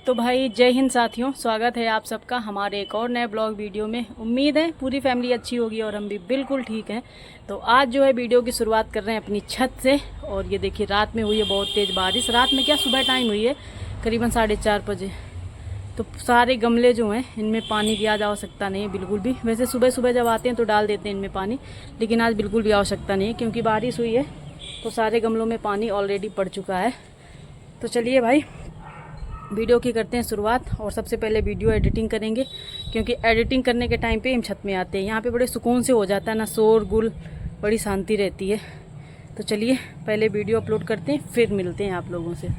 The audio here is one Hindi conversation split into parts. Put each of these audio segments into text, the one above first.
तो भाई जय हिंद साथियों, स्वागत है आप सबका हमारे एक और नए ब्लॉग वीडियो में। उम्मीद है पूरी फैमिली अच्छी होगी और हम भी बिल्कुल ठीक हैं। तो आज जो है वीडियो की शुरुआत कर रहे हैं अपनी छत से। और ये देखिए रात में हुई है बहुत तेज़ बारिश। रात में क्या, सुबह टाइम हुई है करीबन 4:30 बजे। तो सारे गमले जो हैं इनमें पानी की आज आवश्यकता नहीं है बिल्कुल भी। वैसे सुबह सुबह जब आते हैं तो डाल देते हैं इनमें पानी, लेकिन आज बिल्कुल भी आवश्यकता नहीं है क्योंकि बारिश हुई है तो सारे गमलों में पानी ऑलरेडी पड़ चुका है। तो चलिए भाई वीडियो की करते हैं शुरुआत। और सबसे पहले वीडियो एडिटिंग करेंगे क्योंकि एडिटिंग करने के टाइम पे हम छत में आते हैं। यहाँ पे बड़े सुकून से हो जाता है ना, शोर गुल, बड़ी शांति रहती है। तो चलिए पहले वीडियो अपलोड करते हैं, फिर मिलते हैं आप लोगों से।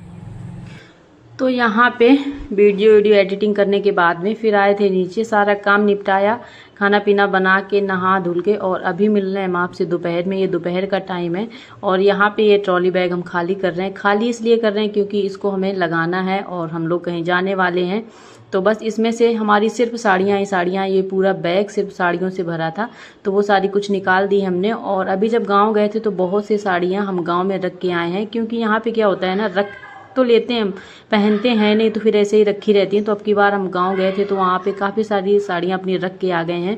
तो यहाँ पे वीडियो एडिटिंग करने के बाद में फिर आए थे नीचे, सारा काम निपटाया, खाना पीना बना के नहा धुल के, और अभी मिल रहे हैं हम आपसे दोपहर में। ये दोपहर का टाइम है और यहाँ पे ये ट्रॉली बैग हम खाली कर रहे हैं। खाली इसलिए कर रहे हैं क्योंकि इसको हमें लगाना है और हम लोग कहीं जाने वाले हैं। तो बस इसमें से हमारी सिर्फ साड़ियाँ ही साड़ियाँ, ये पूरा बैग सिर्फ साड़ियों से भरा था तो वो सारी कुछ निकाल दी हमने। और अभी जब गाँव गए थे तो बहुत सी साड़ियाँ हम गाँव में रख के आए हैं, क्योंकि यहाँ पे क्या होता है ना, रख तो लेते हैं, पहनते हैं नहीं तो फिर ऐसे ही रखी रहती हैं। तो अब की बार हम गांव गए थे तो वहाँ पे काफ़ी सारी साड़ियाँ अपनी रख के आ गए हैं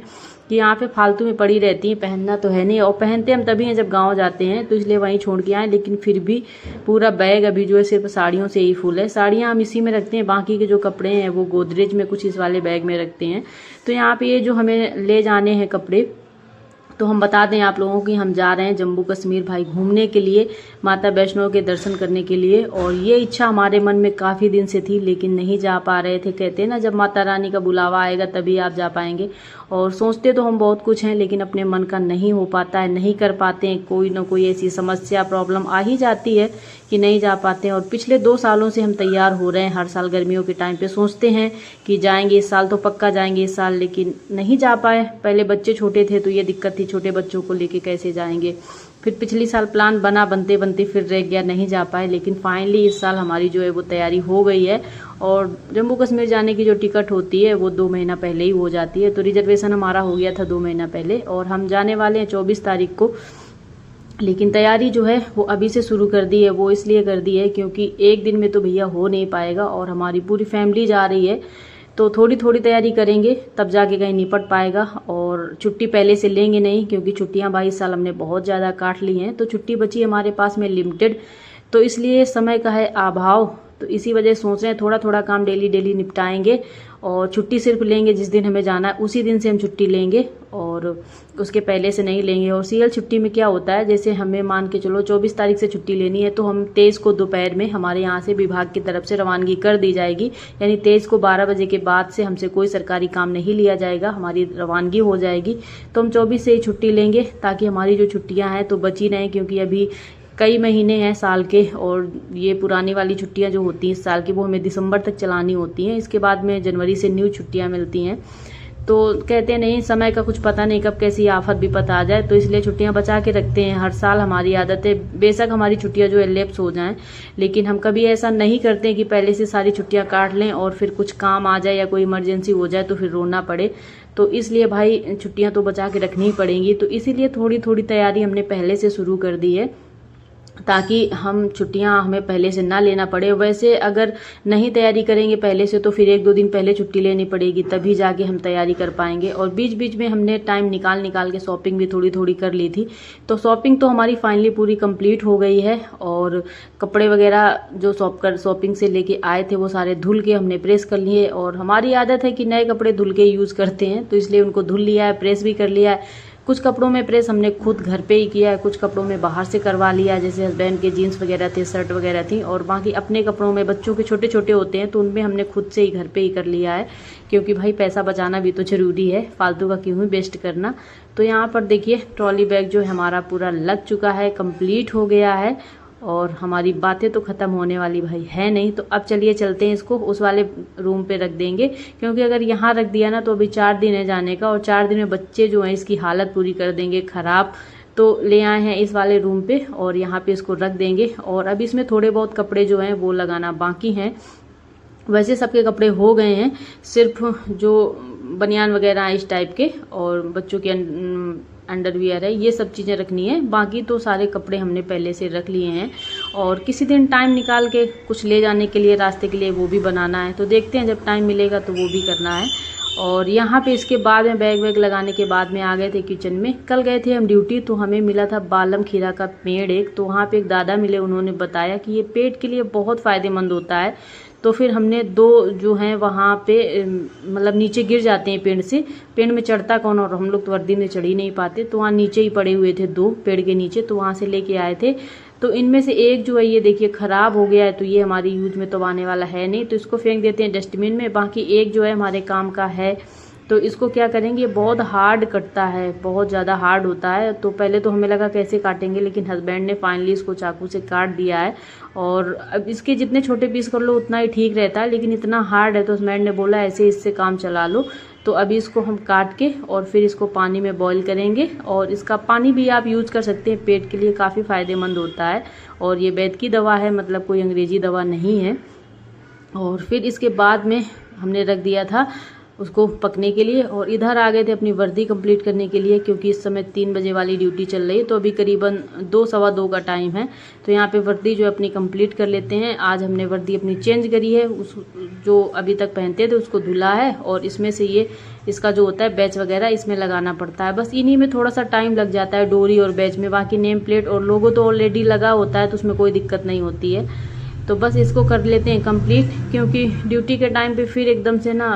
कि यहाँ पे फालतू में पड़ी रहती हैं, पहनना तो है नहीं। और पहनते हम तभी हैं जब गांव जाते हैं, तो इसलिए वहीं छोड़ के आए। लेकिन फिर भी पूरा बैग अभी जो है सिर्फ साड़ियों से ही फुल है। साड़ियाँ हम इसी में रखते हैं, बाकी के जो कपड़े हैं वो गोदरेज में कुछ इस वाले बैग में रखते हैं। तो यहाँ पे ये जो हमें ले जाने हैं कपड़े, तो हम बता दें आप लोगों की, हम जा रहे हैं जम्मू कश्मीर भाई घूमने के लिए, माता वैष्णो के दर्शन करने के लिए। और ये इच्छा हमारे मन में काफ़ी दिन से थी लेकिन नहीं जा पा रहे थे। कहते हैं ना, जब माता रानी का बुलावा आएगा तभी आप जा पाएंगे। और सोचते तो हम बहुत कुछ हैं लेकिन अपने मन का नहीं हो पाता है, नहीं कर पाते हैं। कोई ना कोई ऐसी समस्या प्रॉब्लम आ ही जाती है कि नहीं जा पाते हैं। और पिछले 2 सालों से हम तैयार हो रहे हैं, हर साल गर्मियों के टाइम पे सोचते हैं कि जाएंगे इस साल, तो पक्का जाएंगे इस साल, लेकिन नहीं जा पाए। पहले बच्चे छोटे थे तो ये दिक्कत थी, छोटे बच्चों को लेके कैसे जाएंगे। फिर पिछली साल प्लान बना, बनते बनते फिर रह गया, नहीं जा पाए। लेकिन फाइनली इस साल हमारी जो है वो तैयारी हो गई है। और जम्मू कश्मीर जाने की जो टिकट होती है वो 2 महीना पहले ही हो जाती है। तो रिजर्वेशन हमारा हो गया था 2 महीना पहले और हम जाने वाले हैं 24 तारीख को। लेकिन तैयारी जो है वो अभी से शुरू कर दी है। वो इसलिए कर दी है क्योंकि एक दिन में तो भैया हो नहीं पाएगा और हमारी पूरी फैमिली जा रही है, तो थोड़ी थोड़ी तैयारी करेंगे तब जाके कहीं निपट पाएगा। और छुट्टी पहले से लेंगे नहीं क्योंकि छुट्टियां भाई इस साल हमने बहुत ज़्यादा काट ली हैं, तो छुट्टी बची हमारे पास में लिमिटेड, तो इसलिए समय का है अभाव। तो इसी वजह सोच रहे हैं थोड़ा थोड़ा काम डेली डेली निपटाएंगे और छुट्टी सिर्फ लेंगे जिस दिन हमें जाना है उसी दिन से हम छुट्टी लेंगे और उसके पहले से नहीं लेंगे। और सीएल छुट्टी में क्या होता है, जैसे हमें मान के चलो 24 तारीख से छुट्टी लेनी है तो हम 23 को दोपहर में हमारे यहाँ से विभाग की तरफ से रवानगी कर दी जाएगी। यानी 23 को 12 बजे के बाद से हमसे कोई सरकारी काम नहीं लिया जाएगा, हमारी रवानगी हो जाएगी। तो हम 24 से ही छुट्टी लेंगे ताकि हमारी जो छुट्टियाँ हैं तो बची रहें, क्योंकि अभी कई महीने हैं साल के और ये पुरानी वाली छुट्टियां जो होती हैं इस साल की वो हमें दिसंबर तक चलानी होती हैं। इसके बाद में जनवरी से न्यू छुट्टियां मिलती हैं। तो कहते नहीं, समय का कुछ पता नहीं कब कैसी आफत भी पता आ जाए, तो इसलिए छुट्टियां बचा के रखते हैं। हर साल हमारी आदत है, बेशक हमारी छुट्टियां जो है लैप्स हो जाएं, लेकिन हम कभी ऐसा नहीं करते कि पहले से सारी छुट्टियां काट लें और फिर कुछ काम आ जाए या कोई इमरजेंसी हो जाए तो फिर रोना पड़े। तो इसलिए भाई छुट्टियां तो बचा के रखनी ही पड़ेंगी। तो इसीलिए थोड़ी थोड़ी तैयारी हमने पहले से शुरू कर दी है ताकि हम छुट्टियां हमें पहले से ना लेना पड़े। वैसे अगर नहीं तैयारी करेंगे पहले से तो फिर 1-2 दिन पहले छुट्टी लेनी पड़ेगी, तभी जाके हम तैयारी कर पाएंगे। और बीच बीच में हमने टाइम निकाल के शॉपिंग भी थोड़ी थोड़ी कर ली थी। तो शॉपिंग तो हमारी फाइनली पूरी कंप्लीट हो गई है और कपड़े वगैरह जो शॉपिंग से लेके आए थे वो सारे धुल के हमने प्रेस कर लिए। और हमारी आदत है कि नए कपड़े धुल के यूज़ करते हैं, तो इसलिए उनको धुल लिया है, प्रेस भी कर लिया है। कुछ कपड़ों में प्रेस हमने खुद घर पे ही किया है, कुछ कपड़ों में बाहर से करवा लिया, जैसे हस्बैंड के जीन्स वगैरह थे, शर्ट वगैरह थी। और बाकी अपने कपड़ों में, बच्चों के छोटे छोटे होते हैं तो उनमें हमने खुद से ही घर पे ही कर लिया है, क्योंकि भाई पैसा बचाना भी तो जरूरी है, फालतू का क्यों ही वेस्ट करना। तो यहाँ पर देखिए ट्रॉली बैग जो है हमारा पूरा लग चुका है, कंप्लीट हो गया है और हमारी बातें तो ख़त्म होने वाली भाई है नहीं। तो अब चलिए चलते हैं, इसको उस वाले रूम पे रख देंगे, क्योंकि अगर यहाँ रख दिया ना तो अभी 4 दिन है जाने का और 4 दिन में बच्चे जो हैं इसकी हालत पूरी कर देंगे ख़राब। तो ले आए हैं इस वाले रूम पे और यहाँ पे इसको रख देंगे। और अब इसमें थोड़े बहुत कपड़े जो हैं वो लगाना बाकी हैं। वैसे सबके कपड़े हो गए हैं, सिर्फ जो बनियान वगैरह इस टाइप के और बच्चों के अंडरवियर है, ये सब चीज़ें रखनी है। बाकी तो सारे कपड़े हमने पहले से रख लिए हैं और किसी दिन टाइम निकाल के कुछ ले जाने के लिए रास्ते के लिए वो भी बनाना है, तो देखते हैं जब टाइम मिलेगा तो वो भी करना है। और यहाँ पे इसके बाद में बैग वैग लगाने के बाद में आ गए थे किचन में। कल गए थे हम ड्यूटी, तो हमें मिला था बालम खीरा का पेड़ एक, तो वहाँ पे एक दादा मिले, उन्होंने बताया कि ये पेट के लिए बहुत फ़ायदेमंद होता है। तो फिर हमने 2 जो हैं वहाँ पे मतलब नीचे गिर जाते हैं पेड़ से, पेड़ में चढ़ता कौन, और हम लोग तो वर्दी में चढ़ ही नहीं पाते, तो वहाँ नीचे ही पड़े हुए थे 2 पेड़ के नीचे, तो वहाँ से लेके आए थे। तो इनमें से एक जो है ये देखिए ख़राब हो गया है, तो ये हमारी यूज में तो आने वाला है नहीं, तो इसको फेंक देते हैं डस्टबिन में। बाकी एक जो है हमारे काम का है, तो इसको क्या करेंगे, बहुत हार्ड कटता है, बहुत ज़्यादा हार्ड होता है। तो पहले तो हमें लगा कैसे काटेंगे, लेकिन हस्बैंड ने फाइनली इसको चाकू से काट दिया है। और अब इसके जितने छोटे पीस कर लो उतना ही ठीक रहता है, लेकिन इतना हार्ड है तो हस्बैंड ने बोला ऐसे इससे काम चला लो। तो अभी इसको हम काट के और फिर इसको पानी में बॉईल करेंगे, और इसका पानी भी आप यूज़ कर सकते हैं, पेट के लिए काफ़ी फ़ायदेमंद होता है। और ये वैद्य की दवा है, मतलब कोई अंग्रेजी दवा नहीं है। और फिर इसके बाद में हमने रख दिया था उसको पकने के लिए, और इधर आ गए थे अपनी वर्दी कंप्लीट करने के लिए, क्योंकि इस समय 3 बजे वाली ड्यूटी चल रही है, तो अभी करीबन 2 सवा 2 का टाइम है। तो यहाँ पे वर्दी जो अपनी कंप्लीट कर लेते हैं। आज हमने वर्दी अपनी चेंज करी है, उस जो अभी तक पहनते थे उसको धुला है, और इसमें से ये इसका जो होता है बैच वगैरह इसमें लगाना पड़ता है। बस इन्हीं में थोड़ा सा टाइम लग जाता है, डोरी और बैच में। बाकी नेम प्लेट और लोगो तो ऑलरेडी लगा होता है, तो उसमें कोई दिक्कत नहीं होती है। तो बस इसको कर लेते हैं कंप्लीट, क्योंकि ड्यूटी के टाइम पे फिर एकदम से ना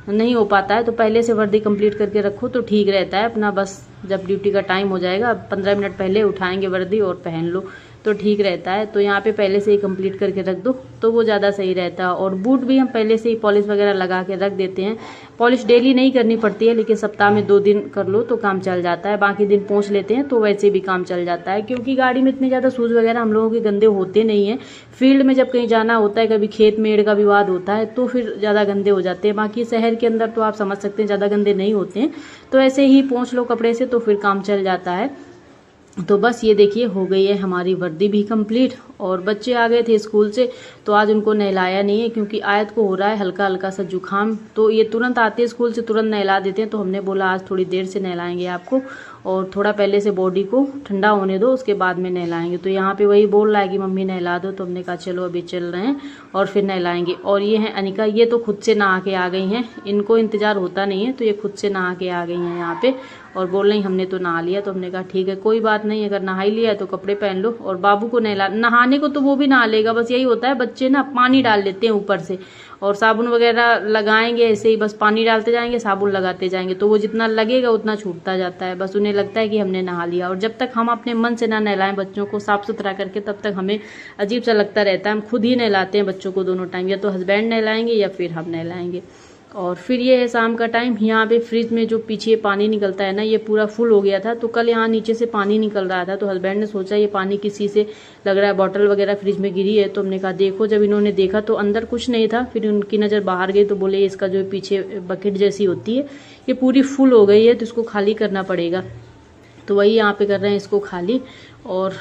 नहीं हो पाता है। तो पहले से वर्दी कंप्लीट करके रखो तो ठीक रहता है अपना। बस जब ड्यूटी का टाइम हो जाएगा 15 मिनट पहले उठाएंगे वर्दी और पहन लो तो ठीक रहता है। तो यहाँ पे पहले से ही कंप्लीट करके रख दो तो वो ज़्यादा सही रहता है। और बूट भी हम पहले से ही पॉलिश वगैरह लगा के रख देते हैं। पॉलिश डेली नहीं करनी पड़ती है, लेकिन सप्ताह में 2 दिन कर लो तो काम चल जाता है। बाकी दिन पोंछ लेते हैं तो वैसे भी काम चल जाता है, क्योंकि गाड़ी में इतने ज़्यादा शूज़ वगैरह हम लोगों के गंदे होते नहीं हैं। फील्ड में जब कहीं जाना होता है, कभी खेत मेड़ का विवाद होता है तो फिर ज़्यादा गंदे हो जाते हैं। बाकी शहर के अंदर तो आप समझ सकते हैं ज़्यादा गंदे नहीं होते हैं, तो ऐसे ही पोंछ लो कपड़े से तो फिर काम चल जाता है। तो बस ये देखिए हो गई है हमारी वर्दी भी कंप्लीट। और बच्चे आ गए थे स्कूल से, तो आज उनको नहलाया नहीं है, क्योंकि आयत को हो रहा है हल्का हल्का सा जुकाम। तो ये तुरंत आते हैं स्कूल से, तुरंत नहला देते हैं। तो हमने बोला आज थोड़ी देर से नहलाएंगे आपको, और थोड़ा पहले से बॉडी को ठंडा होने दो, उसके बाद में नहलाएंगे। तो यहाँ पे वही बोल रहा है कि मम्मी नहला दो, तो हमने कहा चलो अभी चल रहे हैं और फिर नहलाएंगे। और ये हैं अनिका, ये तो खुद से नहा के आ गई हैं, इनको इंतज़ार होता नहीं है, तो ये खुद से नहा के आ गई हैं यहाँ पे और बोल रही हमने तो नहा लिया। तो हमने कहा ठीक है कोई बात नहीं, अगर नहा ही लिया है तो कपड़े पहन लो। और बाबू को नहाने को तो वो भी नहा लेगा, बस यही होता है बच्चे ना पानी डाल देते हैं ऊपर से, और साबुन वगैरह लगाएंगे ऐसे ही, बस पानी डालते जाएंगे साबुन लगाते जाएंगे, तो वो जितना लगेगा उतना छूटता जाता है। बस उन्हें लगता है कि हमने नहा लिया। और जब तक हम अपने मन से ना नहलाएं बच्चों को साफ सुथरा करके, तब तक हमें अजीब सा लगता रहता है। हम खुद ही नहलाते हैं बच्चों को दोनों टाइम, या तो हस्बैंड नहलाएंगे या फिर हम नहलाएंगे। और फिर ये है शाम का टाइम। यहाँ पे फ्रिज में जो पीछे पानी निकलता है ना, ये पूरा फुल हो गया था। तो कल यहाँ नीचे से पानी निकल रहा था, तो हस्बैंड ने सोचा ये पानी किसी से लग रहा है, बॉटल वगैरह फ्रिज में गिरी है। तो हमने कहा देखो, जब इन्होंने देखा तो अंदर कुछ नहीं था, फिर उनकी नज़र बाहर गई तो बोले इसका जो पीछे बकेट जैसी होती है ये पूरी फुल हो गई है, तो इसको खाली करना पड़ेगा। तो वही यहाँ पे कर रहे हैं इसको खाली, और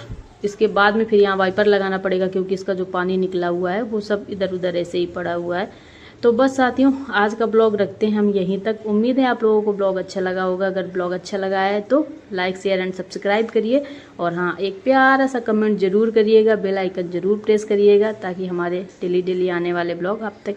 इसके बाद में फिर यहाँ वाइपर लगाना पड़ेगा, क्योंकि इसका जो पानी निकला हुआ है वो सब इधर उधर ऐसे ही पड़ा हुआ है। तो बस साथियों, आज का ब्लॉग रखते हैं हम यहीं तक। उम्मीद है आप लोगों को ब्लॉग अच्छा लगा होगा। अगर ब्लॉग अच्छा लगा है तो लाइक शेयर एंड सब्सक्राइब करिए, और हाँ एक प्यारा सा कमेंट जरूर करिएगा, बेल आइकन जरूर प्रेस करिएगा, ताकि हमारे डेली आने वाले ब्लॉग आप तक